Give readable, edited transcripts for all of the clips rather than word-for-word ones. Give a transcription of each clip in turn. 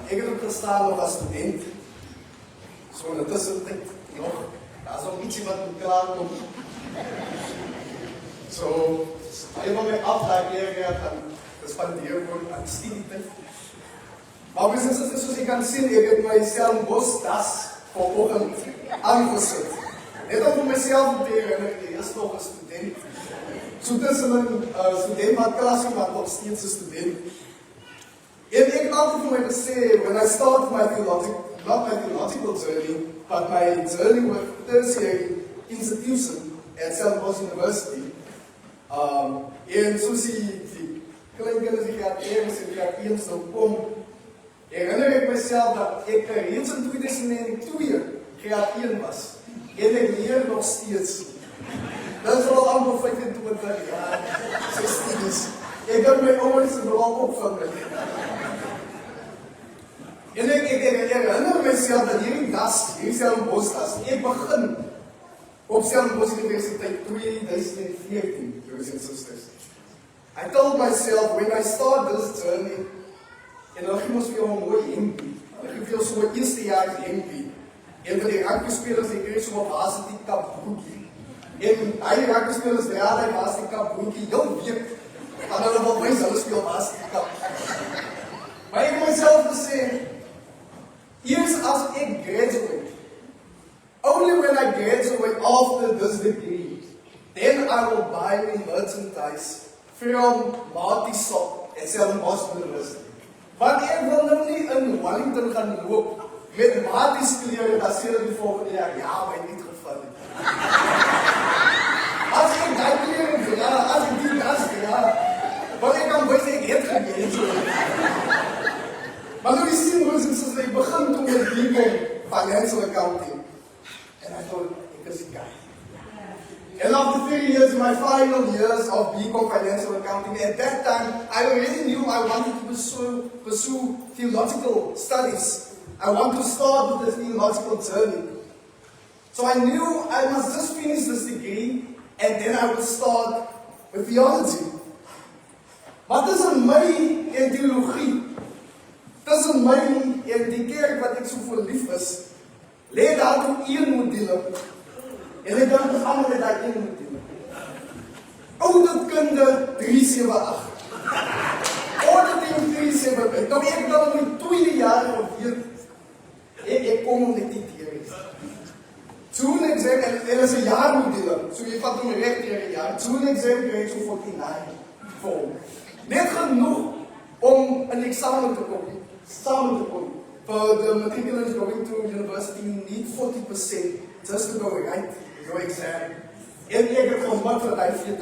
Ik heb ook gestaan nog als student. Zo in de tussentijd nog. Dat is nog ietsje wat moet klaarkomt. Zo, een van mijn afdagen gaan spenderen voor aan studietijd. Maar we zijn zoals je kan zien, ik heb mijn Stellenbosch-tas voor ogen aangezet. Net om voor mezelf te herinneren, ik is nog een student. Zo tussen een student wat klas maar nog steeds een student. En ik heb altijd voor mij gezegd, when I started my theological journey, but my journey with tertiary institution at Stellenbosch University. En zoals die kleinkinderen die graad 1 en graad 1 zo kom, herinner ik mezelf dat ik reeds in 2002 graad 1 was. En ik leer nog steeds. Dat is al amper 25 jaar, 16 is. Ik heb mijn ouders er wel op van mij. En ik herinner mezelf dat hier in das, hier Stellenbosch-tas, ik begin op Stellenbosch Universiteit 2014, broers en zusters. I told myself, when I start this journey, en dan ging ons weer een mooi hempie. Dan ging veel zo'n eerstejaars hempie. En voor die rugbyspelers, die kreeg zo'n varsity cup broekie. En die rugbyspelers draden die varsity cup broekie heel week. En dan wil mij zelfs veel varsity cup. Maar ik heb mezelf gezegd, eerst als ik graduate, only when I graduate after this degree, then I will buy me merchandise from Marty Sock at Stellenbosch University. Want ik wil nou niet in Wellington gaan lopen met Marty's kleren, dat zullen die volgende jaar, ja, mij niet gevallen. Als ik die kleren draag, als ik die das draag, want ik kan best ik het gegeven. Maar nu is het broers en zusters, ik begin toen met BCom Financial Accounting. And I thought, ik is guy. And after 3 years, my final years of BCom Financial Accounting, at that time, I already knew I wanted to pursue theological studies. I want to start with the theological journey. So I knew I must just finish this degree, and then I would start with theology. Maar tussen mij en theologie, tussen mij en die kerk wat ik zo voor lief is, lê daar toe een module. En ek dink ons almal het daai een module. Ouditkunde 378. Auditing 378. Nou ek dan in my tweede jaar geweet, ek kom om dit te leer. Toen exam, en er is een jaarmodule, so je vat hem recht in een jaar. Toen exam krijg je zo 49 vol. Net genoeg om een examen te komen, samen te komen. For the matriculants going to university, you need 40% just to go right your exam. En ik heb gemaakt voor die 40%.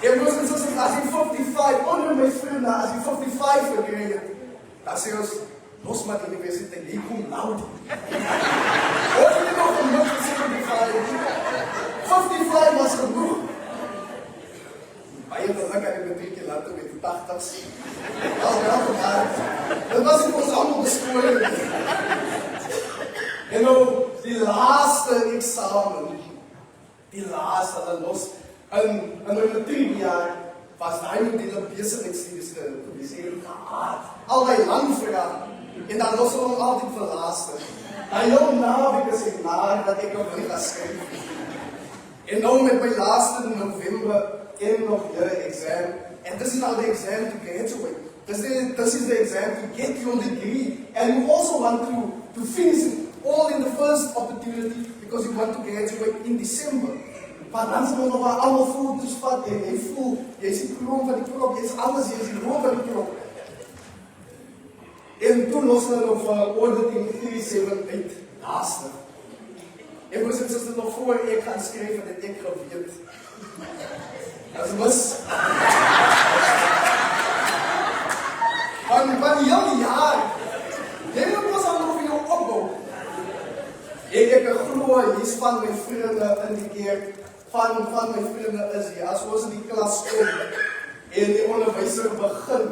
En broers en zusters, als je 55, onder mijn vrienden, als je 55 gekregen, dan zeg je, los maar de universiteit, je komt lauw. Hoor je nog genoeg voor 75? 55 was genoeg. Maar je hebt dan kan ik met 3 keer later met de 80's. Dat was wel gemaakt. Dat was ik ons allemaal beschouwen. En nou, die laatste examen, die laatste, dan los. En in mijn 3 jaar was hij met die bezigheidsstudies gepubliceerd. Al die lang vragen. En dan los we altijd voor laatste. En heel na heb ik gezegd, dat ik nog niet ga schrijven. En nou met mijn laatste in november, en nog je exam. And this is now the exam to graduate. This is the exam to get your degree. And you also want to finish it all in the first opportunity because you want to graduate in December. Maar dan zijn we nog wel allemaal foto's vat en je voelt, je ziet de kroon van die krop, je ziet alles, je ziet de kroon van die krop. En toen lossen we nog van auditing 378 laatste. En we zitten er nog voor, ik ga schrijven dat ik gevierd. Dat is mis. Van heel jaar. Jij was al over je opbouw. Ik heb een groei is van mijn vrienden in die kerk. Van mijn vrienden is hier. Als we in die klas komen en die onderwijzer begin,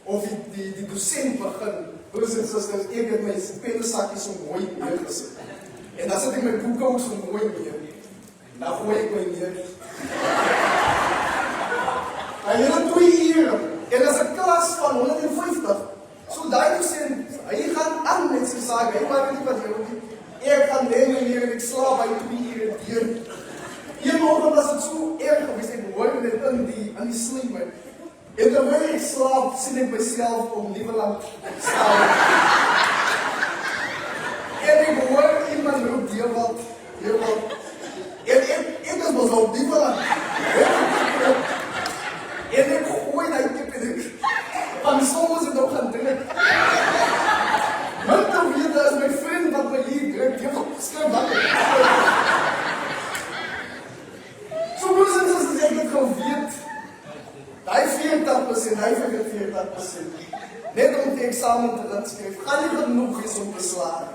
of die docent begin, broers en zusters, ik heb mijn pennenzakjes zo mooi neergezet. En dan zet ik mijn boeken ook zo mooi neer. Dan gooi ik mij neer. En jullie 2 uur. En als een klas aan die slymer. En terwyl ek slaap, sien ek myself om liewe lang staan. En ek hoor iemand roep, Dewald. En ek is mos op liewe lang. En ek gooi die tip en ek, van soms het ook gaan druk. Want dan weet dat is my vriend wat my hier druk, jy skryf wakker. So moes ek het geweet, die 40%, die 40%, net om die examen te laat skryf, gaan nie genoeg is om te slaag.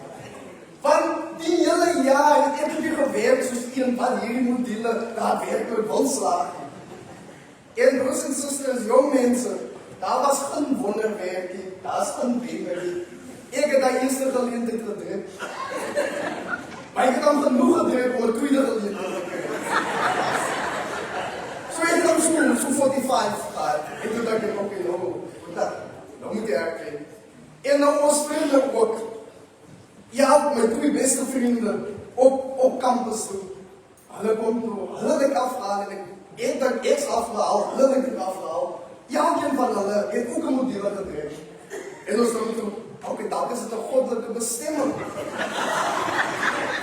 Van die hele jaar het ek nie gewerk soos een van hierdie module daadwerklik wil slaag. En broers en susters, jong mense, daar was geen wonderwerkie, daar is geen wenderie. Ek het die eerste geleentheid gedruk. Maar ek het dan genoeg gedruk om 'n tweede geleentheid te kry. So ek het dan so 45 gehad. En toen dacht ek, oké, nou moet jy herkry. En nou ons vriende ook. Ja, my twee beste vriende op campus toe. Hulle kom toe, hulle het ek afgehaal en ek is afgehaal, hulle het ek afgehaal. Ja, een van hulle het ook 'n module gedruk. En ons kom toe, oké, dat is het 'n goddelike bestemming.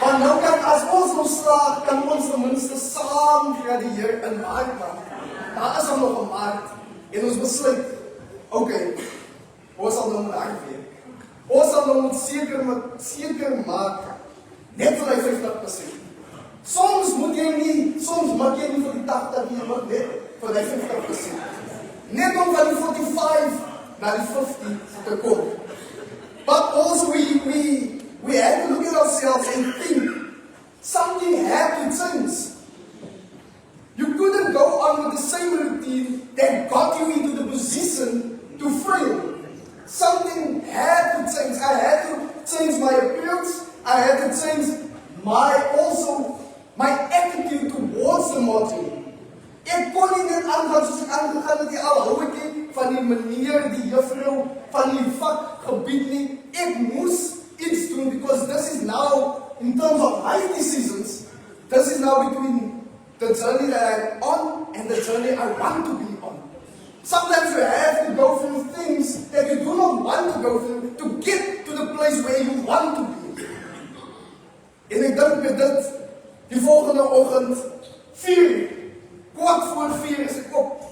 Want nou kan, as ons nog slaag, kan ons ten minste saam gradueer in markt. Daar is al nog 'n markt. En ons besluit, oké, ons sal nou moet hard werk. Ons sal nou moet seker maak, net vir die 50%. Soms maak jy nie vir die 80, jy moet net vir die 50%. Net om van die 45 na die 50 te kom. But also we have to look at ourselves and think, something had to change. You couldn't go on with the same routine that got you into the position to fail. Something had to change. I had to change my appearance. I had to change my attitude towards the module. Ek kon nie net aangaan soos ek aangegaan het die al houetjie van die meneer, die juffrou, van die vakgebied nie. Ek moes iets doen because this is now, in terms of life decisions, this is now between the journey that I'm on and the journey I want to be on. Sometimes you have to go through things that you do not want to go through to get to the place where you want to be. En ek dink met dit, die volgende oggend, 4:15 is ek op.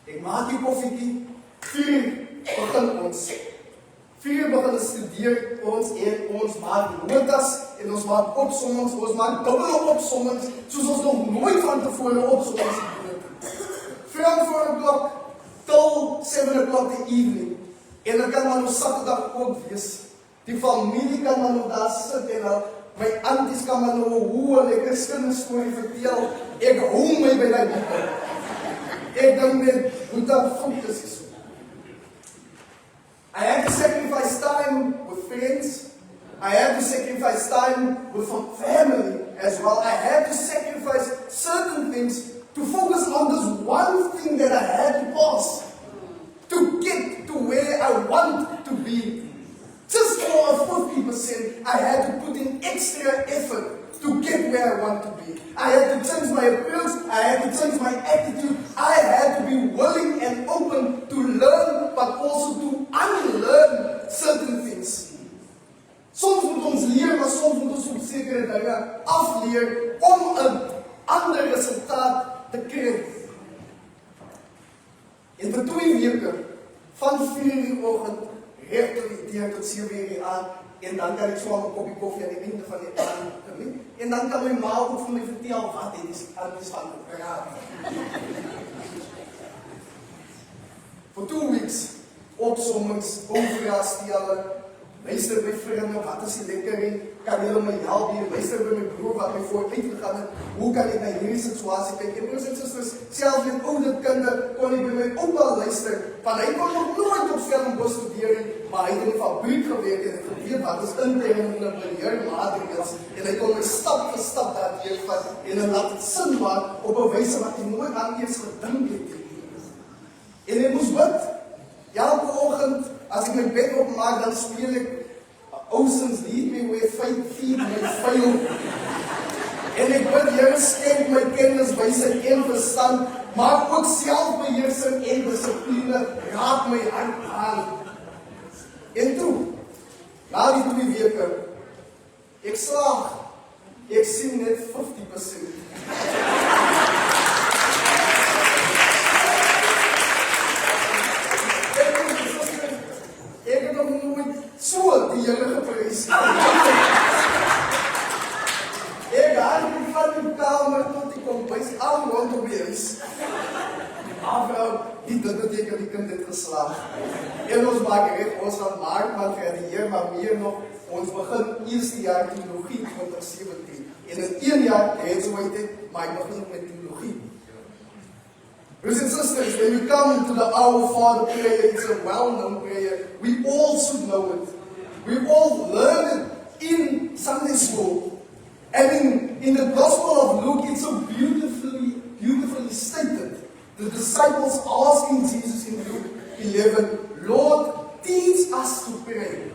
Ek maak die koffietjie, 4 begin ons. 4 begin studeer ons en ons maak notas en ons maak opsommings, ons maak dubbele opsommings, soos ons nog nooit van tevore opsommings gedoen het. From 4 o'clock till 7 o'clock the evening. En dan kan maar nog Saterdag ook wees. Die familie kan maar nog daar sit en my aunties kan maar nog hoe hulle kinderstorie vertel. Ek hou my by die boeke. Ek dink net, hoe dat goed is so. I had to sacrifice time with friends. I had to sacrifice time with family as well. I had to sacrifice certain things to focus on this one thing that I had to pass. To get to where I want to be. Just for a 50%, I had to put in extra effort to get where I want to be. I had to change my appearance, I had to change my attitude, I had to be willing and open to learn, but also to unlearn certain things. Soms moet ons leer, maar soms moet ons ook sekere dinge afleer om 'n ander resultaat te kry. En vir 2 weke, van 4 in die oggend, reg tot 7 uur die aand, en dan kan ek so 'n koppie koffie aan die einde van die aand drink. En dan kan my ma ook vir my vertel wat het is anders van gepraat. For 2 weeks, opsommings, overal stelle, luister by vriende, wat is die lekkerie, kan hulle my help hier, luister by my broer wat my voor uitgegaan het, hoe kan ek na hierdie situasie kyk, en broers en susters, selfs met oude kinder, kon ek by my oupa luister, want hy kon nog nooit op Stellenbosch studeer, maar hy het in die fabriek gewerk, en ek geweet wat is intending en beheermaatregels, en hy kon my stap vir stap daar deurvat, en hy laat het sin maak, op 'n wyse wat hy nooit aan eers gedink het. En ek moes bid, elke oggend, as ek my bed opmaak, dan speel ek Oceans lead me where faith feed may fail. En ek bid, Here, Here skenk my kennis, wysheid en verstand, maar ook selfbeheersing en dissipline raak my hart aan. En toe, na die 2 weke, ek slaag, ek sien net 50%. Ek het nog nooit so die Here geprys. Ek gaan van die kamer tot die kombuis, al rondom die huis. Vrou, dit beteken die kind het geslaag. En ons maak reg, ons gaan maak van vir die Heer, maar meer nog, ons begin eerste jaar teologie 2017. En in 1 jaar graduated, maar ek begin met teologie. Brothers and sisters, when we come to the Our Father prayer, it's a well-known prayer. We all should know it. We all learned it in Sunday school. And in the Gospel of Luke, it's so beautifully stated. The disciples asking Jesus in Luke 11, Lord, teach us to pray.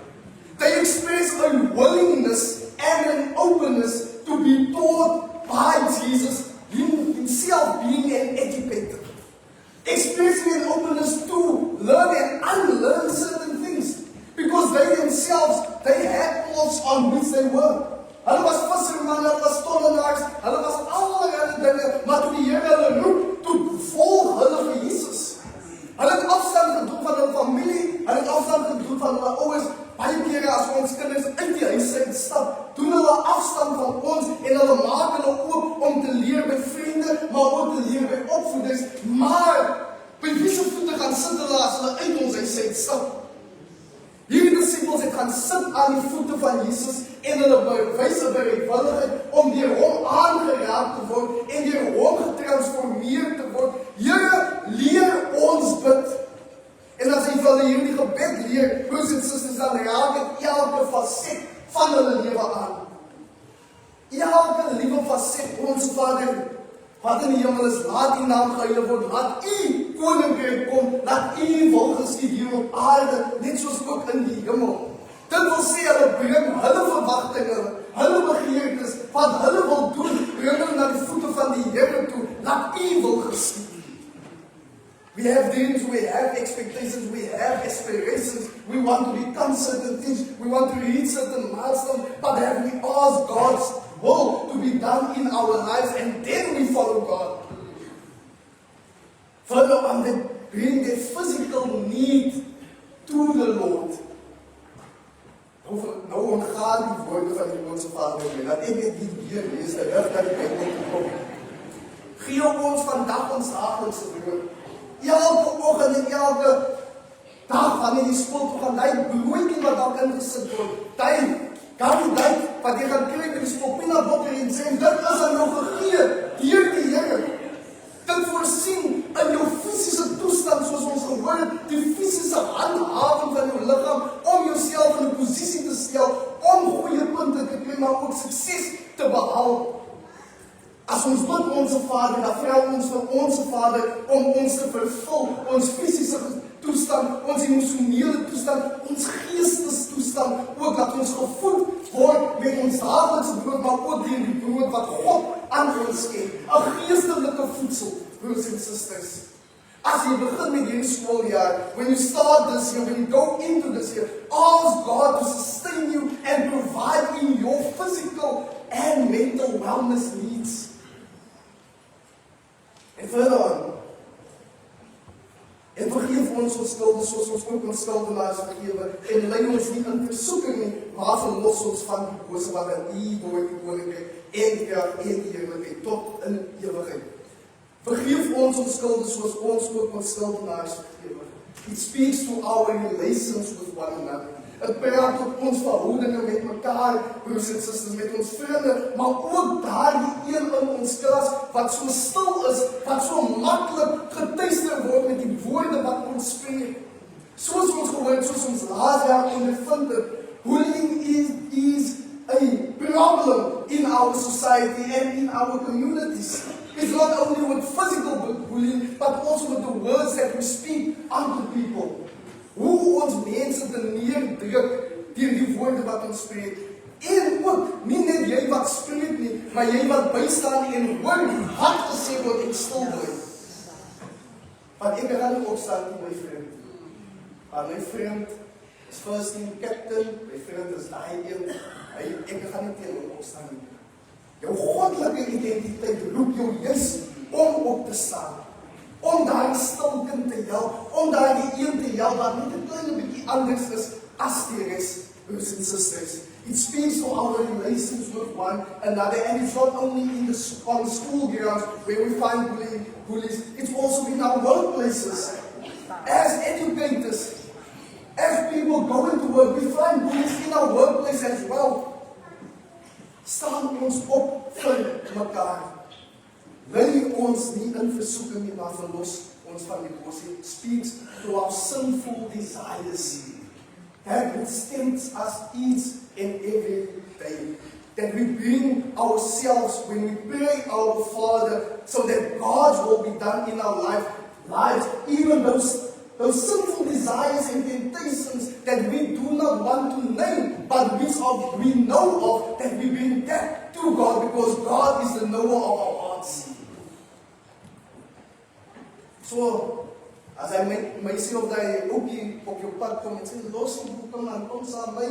They express a willingness and an openness to be taught by Jesus, himself being an educator. Expressing an openness to learn and unlearn certain things. Because they themselves, they had clothes on which they were. Hulle was vissermanne, hulle was tollenaars, hulle was allerlei dinge, maar toe die Here hulle roep, toe volg hulle vir Jesus. Hulle het afstand gedoen van hulle familie, hulle het afstand gedoen van hulle ouers. Baie kere as ons kinders uit die huis stap, doen hulle afstand van ons en hulle maak hulle oop om te leer by vriende, maar ook te leer by opvoeders. Maar by wie se voete gaan sit hulle as hulle uit ons huis stap? Hierdie disciples het gaan sit aan die voete van Jesus en hulle bewys 'n bereidwilligheid om deur hom aangeraak te word en deur hom getransformeer te word. Here, leer ons bid. En as jy vir hulle hierdie gebed leer, broers en susters, dan raak dit elke faset van hulle lewe aan. Elke liewe faset, ons Vader, wat in die hemel is, laat U naam geheilig word, laat U koninkryk kom, laat U wil geskied hier op aarde, net soos ook in die hemel. Dit wil sê, hulle bring hulle verwagtinge, hulle begeertes, wat hulle wil doen, bring hulle na die voete van die Here toe, laat U wil geskied. We have dreams, we have expectations, we have aspirations, we want to become certain things, we want to reach certain milestones, but have we asked God's will to be done in our lives, and then we follow God. Further on, they bring their physical need to the Lord. Nou ontgaan die woorde van die Onse Vader my, dat ek net die weer lees, dat die Bybel te kom. Gee ons vandag ons daaglikse brood. Elke oggend en elke dag wanneer jy skool toe gaan, die broodjie wat daar ingesit word, die kandidaat wat jy gaan kry by die skool, peanut butter en sê, dit is aan jou gegee, deur die Here. Dit voorsien in jou fisiese toestand, soos ons gehoor het, die fisiese handhaving van jou liggaam, om jouself in 'n posisie te stel, om goeie punte te kry, maar ook sukses te behaal. As ons bid Onse Vader, dan vra ons vir Onse Vader om ons te vervul, ons fisiese toestand, ons emosionele toestand, ons geestestoestand, ook dat ons gevoed word met ons daaglikse brood, maar ook deur die brood wat God aan ons gee, 'n geestelike voedsel, broers en susters. As jy begin met hierdie skooljaar, when you start this year, when you go into this year, ask God to sustain you and provide in your physical and mental wellness needs. En verder aan, en vergeef ons ons skulde, soos ons ook ons skuldenaars vergewe, en lei ons nie in versoeking nie, maar verlos ons van die bose, wat in U door die koninkryk en die krag en die heerlikheid tot in ewigheid. Vergeef ons skulde, soos ons ook ons skuldenaars vergewe. It speaks to our relations with one another. Het praat tot ons verhoudinge met mekaar, broers en susters, met ons vriende, maar ook daardie een in ons klas, wat so stil is, wat so maklik getuister word met die woorde wat ons spreek. Soos ons gehoor het, soos ons laas jaar ondervind het, bullying is a problem in our society and in our communities. It's not only with physical bullying, but also with the words that we speak unto people. Hoe ons mense te neerdruk deur die woorde wat ons spreek. En ook, nie net jy wat spreek nie, maar jy wat bystaan en hoor wat gesê word en stil bly. Want ek gaan nie opstaan nie, my vriend. Maar my vriend is first team captain, my vriend is daai een, ek gaan nie teen hom opstaan nie. Jou goddelike identiteit roep jou juis om op te staan. Om daai stil kind te help, om daai een te help wat net 'n klein bietjie anders is as die res, broers and sisters. It speaks to our relations with one another, and it's not only on the school grounds where we find bullies, it's also in our workplaces. As educators, as people go into work, we find bullies in our workplace as well. Staan ons op vir mekaar. Wil ons nie in versoeking nie, maar verlos ons van die boosheid. It speaks to our sinful desires. That tempts us each and every day. That we bring ourselves when we pray our Father, so that God's will be done in our lives, even those sinful desires and temptations that we do not want to name, but which we know of, that we bring that to God, because God is the knower of our hearts. So, as I make myself die ookie op jou pad kom en sê, los die boeke man, kom saam my.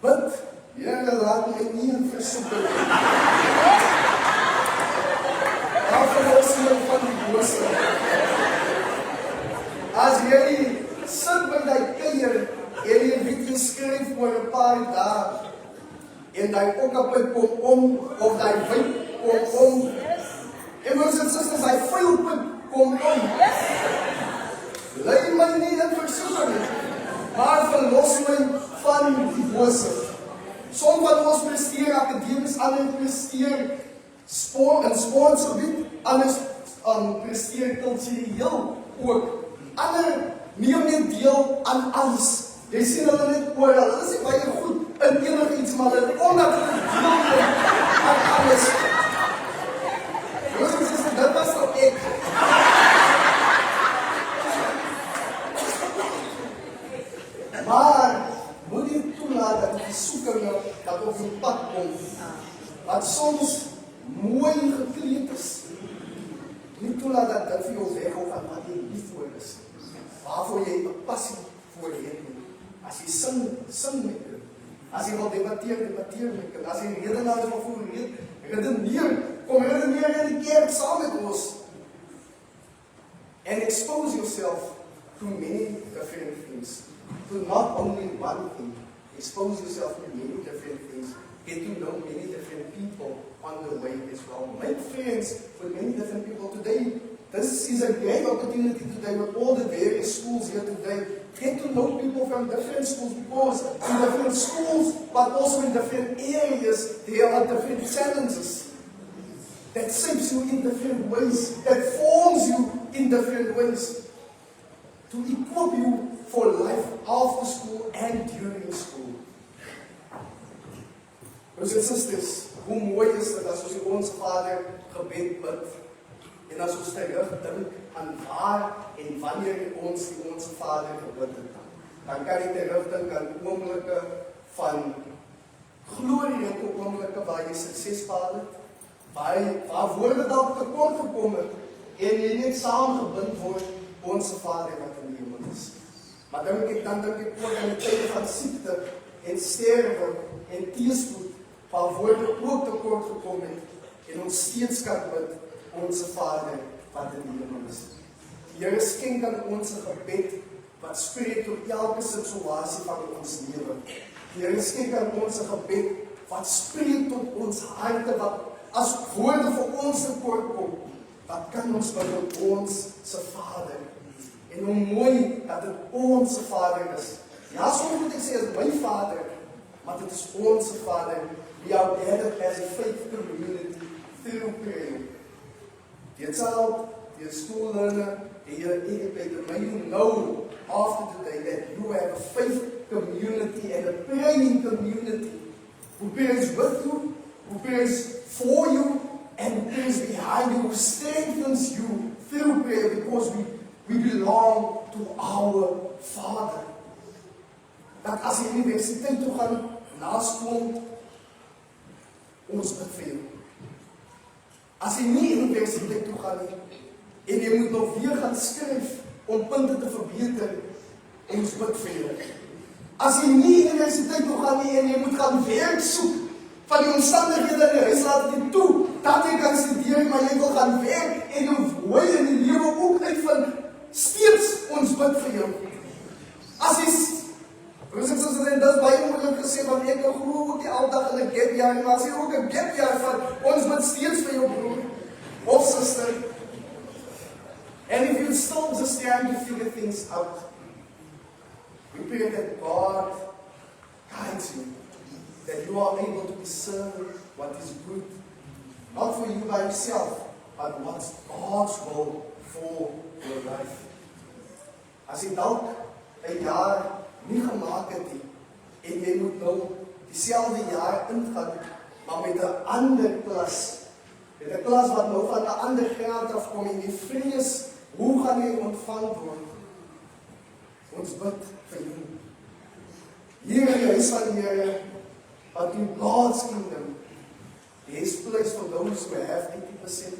But, Here laat my nie in versoeking. Daar verlos my van die bose. As jy sit by die keier, en jy weet jy skryf oor 'n paar dae, en die okapit kom om, of die wijk kom om, en broers en susters, die vuilpunt kom om. Lei my nie in versoeking, maar verlos my van die bose. Sommige van ons presteer akademies, ander presteer in sportgebied, anders presteer kultureel ook. Ander neem net deel aan alles. Jy sien hulle net oral, hulle is baie goed in enig iets, maar hulle omdat hulle deel neem aan alles. Broers en susters, dit was nou ek. Maar moet jy toelaat dat die soekinge dat op die pad kom, wat soms mooi gekleed is, nie toelaat dat dit vir jou weghou van wat jy lief voor is, waarvoor jy 'n passie voor het nie. As jy sing met dit, as jy wil debatteer met dit, as jy redenaar is waarvoor kom redeneer in die kerk saam met ons, and expose yourself to many different things. To not only one thing, expose yourself to many different things, get to know many different people on the way as well. Make friends with many different people today. This is a great opportunity today with all the various schools here today. Get to know people from different schools, because in different schools, but also in different areas, there are different challenges that shapes you in different ways, that forms you in different ways, to equip you for life after school and during school. Broers en susters, hoe mooi is dit as ons ons Vader gebed bid, en as ons terugdink aan waar en wanneer ons die Vader gebid het, dan kan jy terugdink aan oomblikke van glorieuke oomblikke waar jy sukses behaal het, waar woorde dalk tekort gekom het, en jy net saamgebind word, ons Vader wat in die hemel is. Maar dan dink ek ook aan die tye van siekte en sterwe en teëspoed, waar woorde ook tekort gekom het, en ons steeds kan bid, ons Vader wat in die hemel is. Die Here skenk aan ons gebed wat spreek tot elke situasie van ons lewe. Die Here skenk aan ons gebed wat spreek tot ons harte, wat as woorde vir ons tekort kom, wat kan ons bid tot ons se Vader. En hoe mooi dat dit ons Vader is. Ja, soms moet ek sê, is my Vader, maar dit is ons Vader. We are gathered as a faith community through prayer. Dear child, dear school learner, dear educator, may you know after today that you have a faith community and a praying community who prays with you, who prays for you, and who prays behind you, who strengthens you through prayer, because we belong to our Father. Dat as jy universiteit toe gaan, na skool, ons bid vir jou. As jy nie universiteit toe gaan nie, en jy moet nog weer gaan skryf om punte te verbeter, ons bid vir jou. As jy nie universiteit toe gaan nie, en jy moet gaan werk soek, van die omstandighede in die huis laat jy toe, dat jy kan studeer, maar jy wil gaan werk, en jou hooi in die lewe ook uitvind, steeds ons bid vir jou. As jy, dit is baie moeilik gesê, want ek glo ook die aldag in 'n gap jaar, maar as jy ook 'n gap jaar van, ons bid steeds vir jou broer, of sister, and if you still just trying to figure things out, we pray that God guides you, that you are able to discern what is good, not for you by yourself, but what's God's will for your life. As jy dalk 'n jaar nie gemaak het nie, en jy moet nou dieselfde jaar ingaan, maar met 'n ander klas, met 'n klas wat nou van 'n ander graad afkom, en jy vrees, hoe gaan jy ontvang word? Ons bid vir jou. Hier in die huis van die Here, but in God's kingdom, there is place for those who have 80%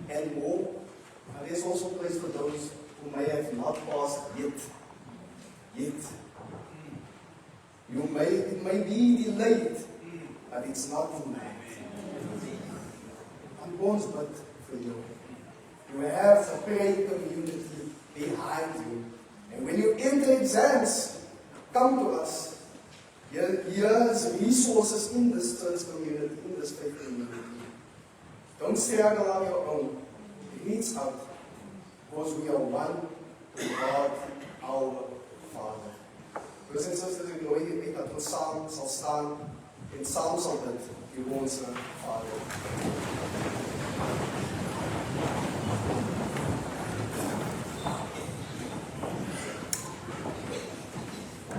and more, and there is also place for those who may have not passed yet. It may be delayed, but it's not denied. And ons bid vir jou. You have a great community behind you. And when you enter exams, come to us. Here's resources in this church community, in this faith community. Don't struggle on your own. Reach out, because we are one with God, our Father. Broers en susters, ek nooi julle uit dat ons saam sal staan en saam sal bid vir ons Vader.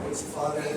Ons Vader,